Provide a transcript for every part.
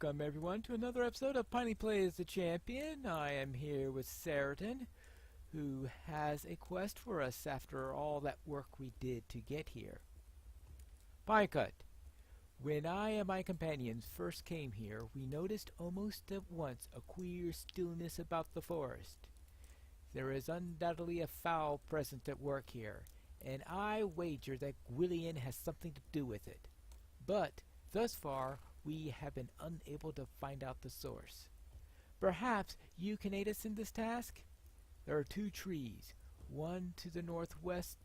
Welcome everyone to another episode of Piney Plays the Champion. I am here with Sheridan, who has a quest for us after all that work we did to get here. Pinecut. When I and my companions first came here, we noticed almost at once a queer stillness about the forest. There is undoubtedly a foul presence at work here, and I wager that Gwillian has something to do with it. But, thus far, we have been unable to find out the source. Perhaps you can aid us in this task? There are two trees, one to the northwest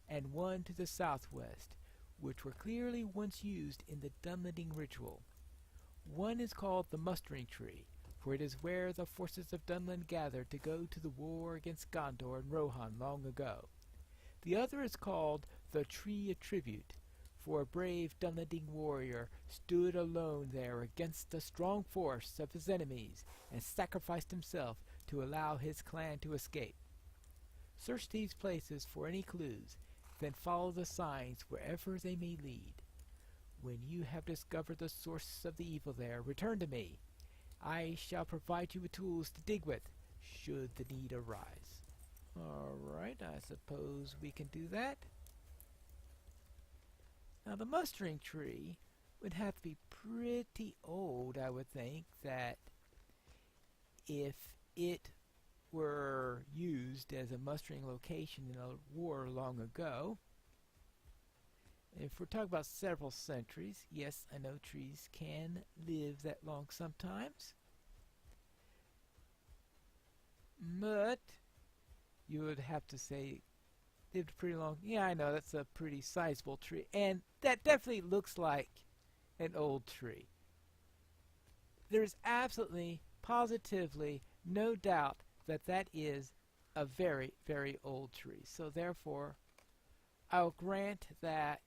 and one to the southwest, which were clearly once used in the Dunlanding ritual. One is called the Mustering Tree, for it is where the forces of Dunland gathered to go to the war against Gondor and Rohan long ago. The other is called the Tree of Tribute, for a brave Dunlanding warrior stood alone there against the strong force of his enemies and sacrificed himself to allow his clan to escape. Search these places for any clues, then follow the signs wherever they may lead. When you have discovered the source of the evil there, return to me. I shall provide you with tools to dig with, should the need arise. Alright, I suppose we can do that. Now the mustering tree would have to be pretty old, I would think, that if it were used as a mustering location in a war long ago. If we're talking about several centuries, yes, I know trees can live that long sometimes. But you would have to say lived pretty long. Yeah, I know, that's a pretty sizable tree. And that definitely looks like an old tree. There's absolutely, positively, no doubt that that is a very, very old tree. So therefore, I'll grant that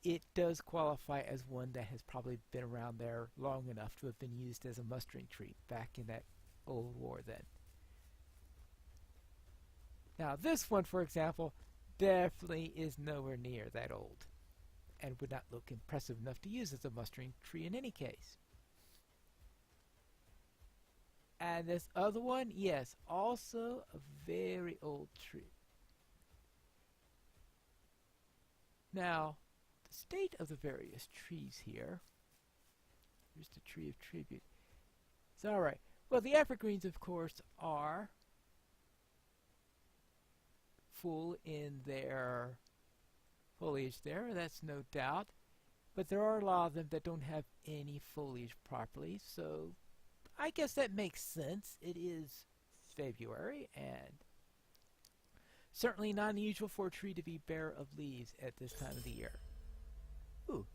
it does qualify as one that has probably been around there long enough to have been used as a mustering tree back in that old war then. Now this one, for example, definitely is nowhere near that old and would not look impressive enough to use as a mustering tree in any case. And this other one, yes, also a very old tree. Now, the state of the various trees here. Here's the Tree of Tribute. It's alright. Well, the evergreens, of course, are full in their foliage there, that's no doubt. But there are a lot of them that don't have any foliage properly, so I guess that makes sense. It is February, and certainly not unusual for a tree to be bare of leaves at this time of the year. Ooh.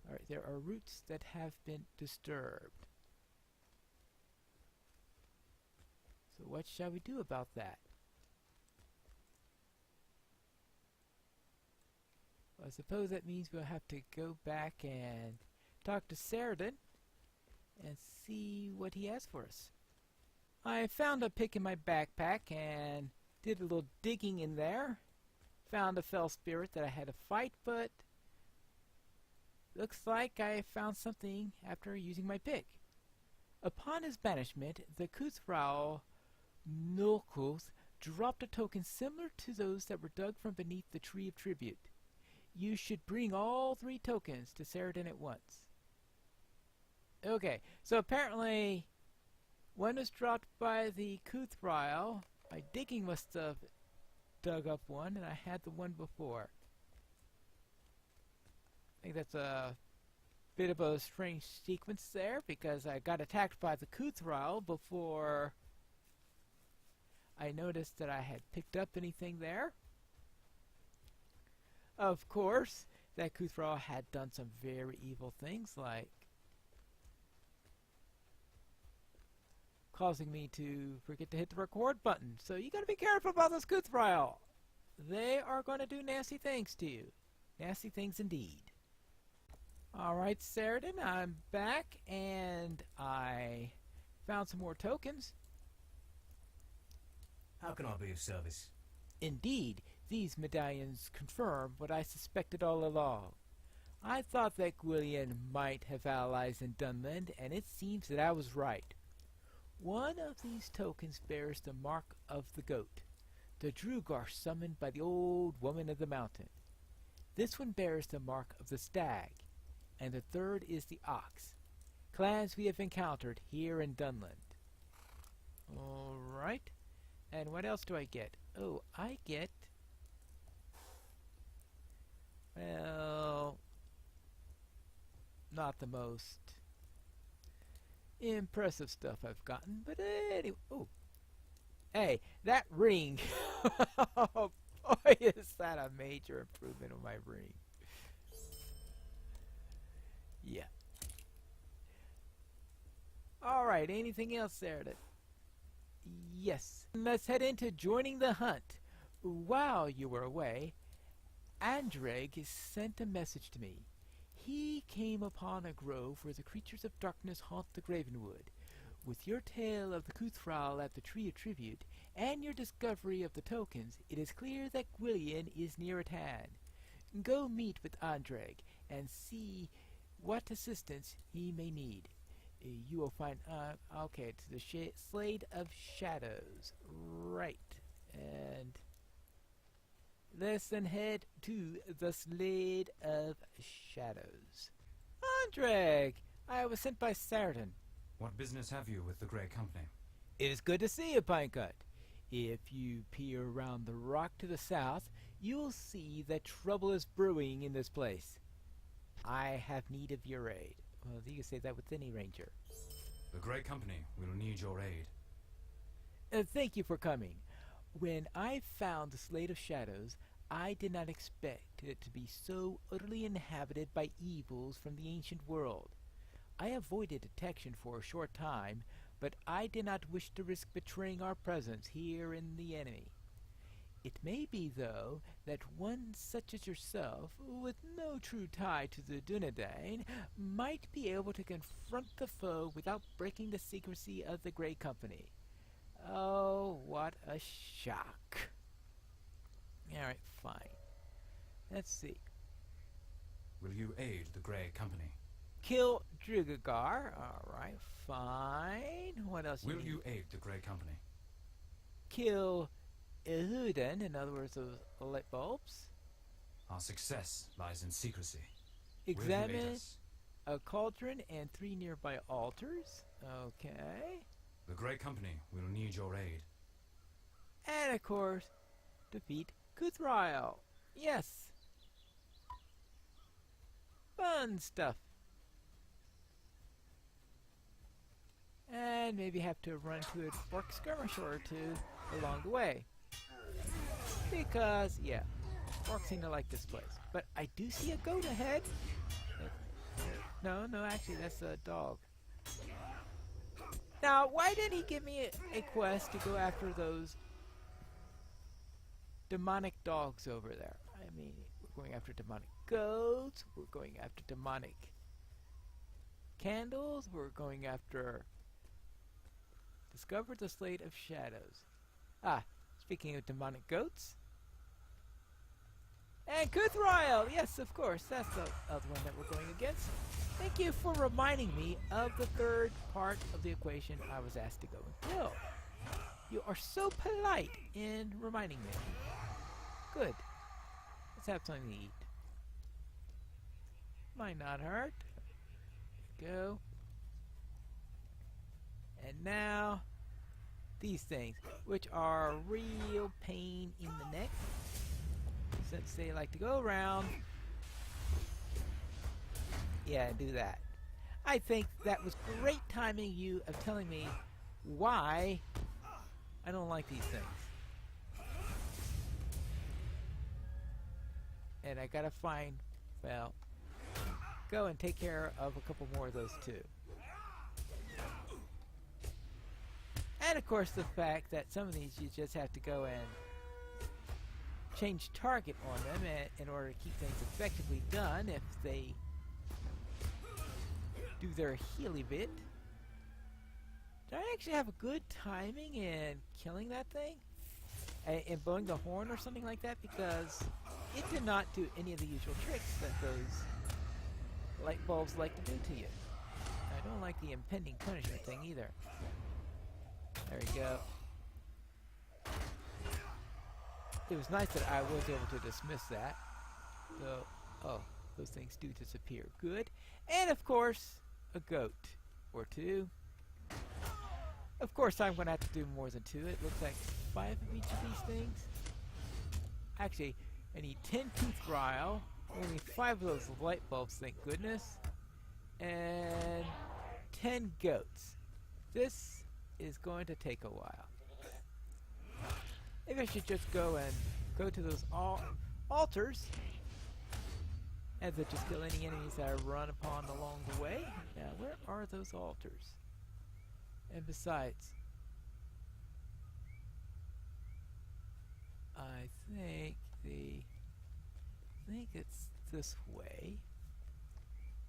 Alright, there are roots that have been disturbed. So what shall we do about that? Well, I suppose that means we'll have to go back and talk to Sheridan and see what he has for us. I found a pick in my backpack and did a little digging in there. Found a fell spirit that I had to fight, but looks like I found something after using my pick. Upon his banishment, the Kuthral Nulkuth dropped a token similar to those that were dug from beneath the Tree of Tribute. You should bring all 3 tokens to Sheridan at once. Okay, so apparently one was dropped by the Kuthral. My digging must have dug up one, and I had the one before. I think that's a bit of a strange sequence there, because I got attacked by the Kuthral before I noticed that I had picked up anything there. Of course, that Kuthral had done some very evil things, like causing me to forget to hit the record button. So you gotta be careful about those Kuthral. They are gonna do nasty things to you. Nasty things indeed. Alright, Sheridan, I'm back, and I found some more tokens. How can I be of service? Indeed, these medallions confirm what I suspected all along. I thought that Gwillian might have allies in Dunland, and it seems that I was right. One of these tokens bears the mark of the goat, the Drugar summoned by the old woman of the mountain. This one bears the mark of the stag, and the third is the ox, clans we have encountered here in Dunland. Alright, and what else do I get? Oh, I get, well, not the most impressive stuff I've gotten, but anyway. Oh, hey, that ring! Oh boy, is that a major improvement on my ring. Yeah. Alright, anything else there that... Yes. Let's head into joining the hunt. While you were away, Andreg sent a message to me. He came upon a grove where the creatures of darkness haunt the Gravenwood. With your tale of the Cuthral at the Tree of Tribute, and your discovery of the tokens, it is clear that Gwillian is near at hand. Go meet with Andreg, and see what assistance he may need. You will find, okay, it's the Slade of Shadows. Right. And let's then head to the Slade of Shadows. Andreg! I was sent by Sarton. What business have you with the Grey Company? It is good to see you, Pinecut. If you peer around the rock to the south, you'll see that trouble is brewing in this place. I have need of your aid. Well, you can say that with any ranger. The Grey Company will need your aid. Thank you for coming. When I found the Slade of Shadows, I did not expect it to be so utterly inhabited by evils from the ancient world. I avoided detection for a short time, but I did not wish to risk betraying our presence here in the enemy. It may be, though, that one such as yourself, with no true tie to the Dunedain, might be able to confront the foe without breaking the secrecy of the Grey Company. Oh, what a shock. Alright, fine. Let's see. Will you aid the Grey Company? Kill Drugagar. Alright, fine. What else? Will you aid the Grey Company? Kill Ehuden, in other words, those light bulbs. Our success lies in secrecy. Examine Will you aid us? a cauldron and 3 nearby altars. Okay. The Grey Company will need your aid. And of course, defeat Cuthrael. Yes. Fun stuff. And maybe have to run to a orc skirmisher or two along the way. Because, yeah, orcs seem to like this place. But I do see a goat ahead. No, actually, that's a dog. Now, why did he give me a quest to go after those demonic dogs over there? I mean, we're going after demonic goats, we're going after demonic candles, we're going after... Discover the Slade of Shadows. Ah, speaking of demonic goats. And Cuthrael! Yes, of course, that's the other one that we're going against. Thank you for reminding me of the third part of the equation I was asked to go and kill. You are so polite in reminding me. Good. Let's have something to eat. Might not hurt. Go. And now, these things, which are a real pain in the neck, since they like to go around. Yeah, do that. I think that was great timing you of telling me why I don't like these things. And I gotta find, well, go and take care of a couple more of those too. And of course the fact that some of these you just have to go and change target on them in order to keep things effectively done if they do their healy bit. Did I actually have a good timing in killing that thing? In blowing the horn or something like that? Because it did not do any of the usual tricks that those light bulbs like to do to you. I don't like the impending punishment thing either. There we go. It was nice that I was able to dismiss that. So, oh, those things do disappear. Good. And of course, a goat or two. Of course, I'm going to have to do more than 2. It looks like 5 of each of these things. Actually, I need 10 tooth ryle. Only 5 of those light bulbs, thank goodness. And 10 goats. This is going to take a while. Maybe I should just go to those altars and then just kill any enemies that I run upon along the way. Now, where are those altars? And besides, I think it's this way.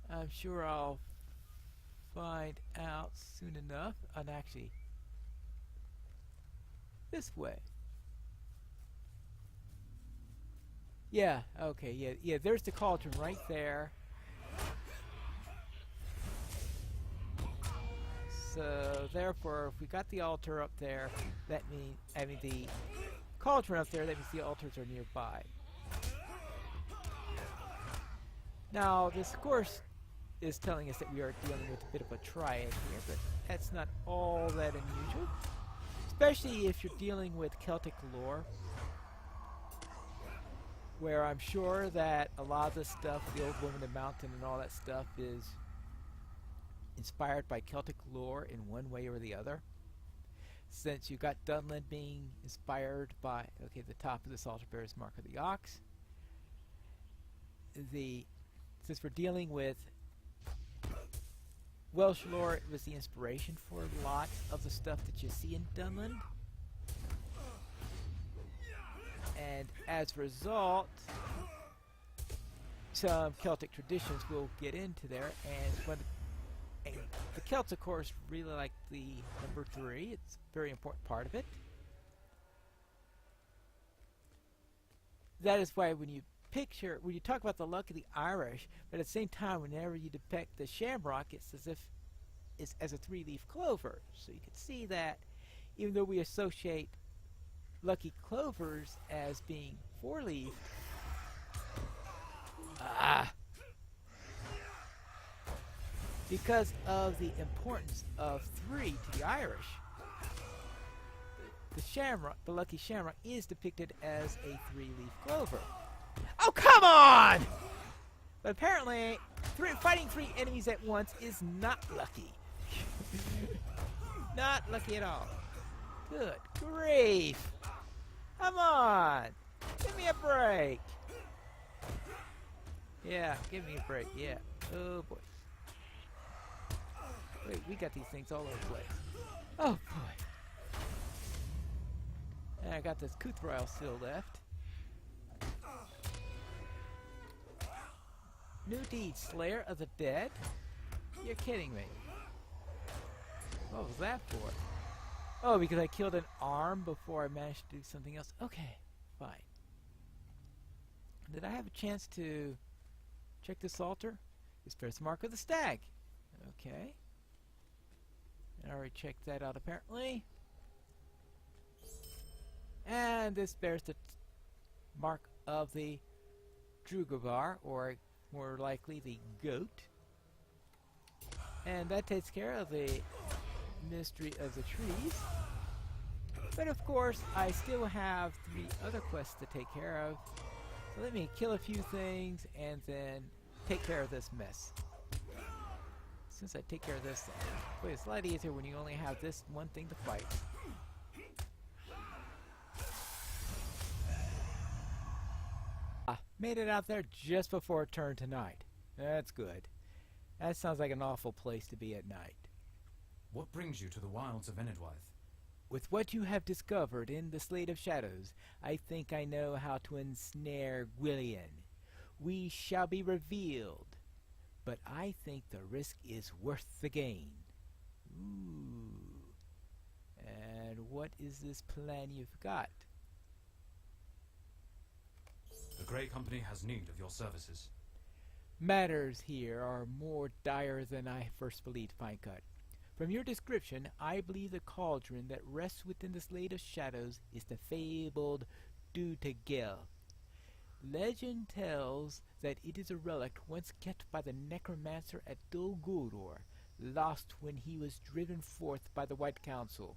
I'm sure I'll find out soon enough. And actually, this way. Yeah, okay, yeah, there's the cauldron right there. So, therefore, if we got the altar up there, that means, the cauldron up there, that means the altars are nearby. Now, this, of course, is telling us that we are dealing with a bit of a triad here, but that's not all that unusual. Especially if you're dealing with Celtic lore, where I'm sure that a lot of the stuff, the Old Woman in the Mountain and all that stuff, is inspired by Celtic lore in one way or the other. Since you got Dunland being inspired by, okay, the top of this altar bears Mark of the Ox. Since we're dealing with Welsh lore, it was the inspiration for a lot of the stuff that you see in Dunland. And as a result, some Celtic traditions will get into there, and the Celts, of course, really like the number 3. It's a very important part of it. That is why when you talk about the luck of the Irish, but at the same time, whenever you depict the shamrock, it's as if it's as a 3-leaf clover. So you can see that even though we associate lucky clovers as being 4-leaf, because of the importance of 3 to the Irish, the shamrock, the lucky shamrock, is depicted as a 3-leaf clover. Oh, come on! But apparently, fighting 3 enemies at once is not lucky. Not lucky at all. Good grief! Come on! Give me a break! Yeah, give me a break, yeah. Oh boy. Wait, we got these things all over the place. Oh boy. And I got this Kuthrail still left. New deed, Slayer of the Dead? You're kidding me. What was that for? Oh, because I killed an arm before I managed to do something else? Okay, fine. Did I have a chance to check this altar? This bears the mark of the stag. Okay. I already checked that out apparently. And this bears the mark of the Drugavar, or more likely the goat. And that takes care of the mystery of the trees. But of course, I still have 3 other quests to take care of. So let me kill a few things and then take care of this mess. Since I take care of this, boy, it's a lot easier when you only have this one thing to fight. Made it out there just before turn tonight. That's good. That sounds like an awful place to be at night. What brings you to the wilds of Enedwaith? With what you have discovered in the Slade of Shadows, I think I know how to ensnare Gwillian. We shall be revealed, but I think the risk is worth the gain. Ooh. And what is this plan you've got? The Grey Company has need of your services. Matters here are more dire than I first believed, Pinecut. From your description, I believe the cauldron that rests within the Slade of Shadows is the fabled Gil. Legend tells that it is a relic once kept by the necromancer at Dol Guldur, lost when he was driven forth by the White Council.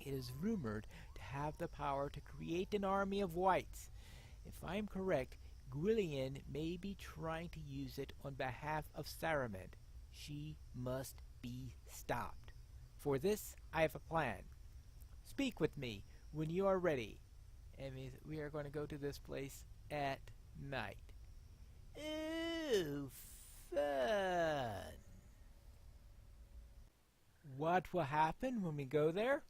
It is rumored to have the power to create an army of whites. If I am correct, Gwillian may be trying to use it on behalf of Saramand. She must be stopped. For this, I have a plan. Speak with me when you are ready. And we are going to go to this place at night. Ooh, fun! What will happen when we go there?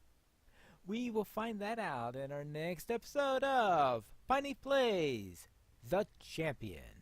We will find that out in our next episode of Piney Plays the Champion.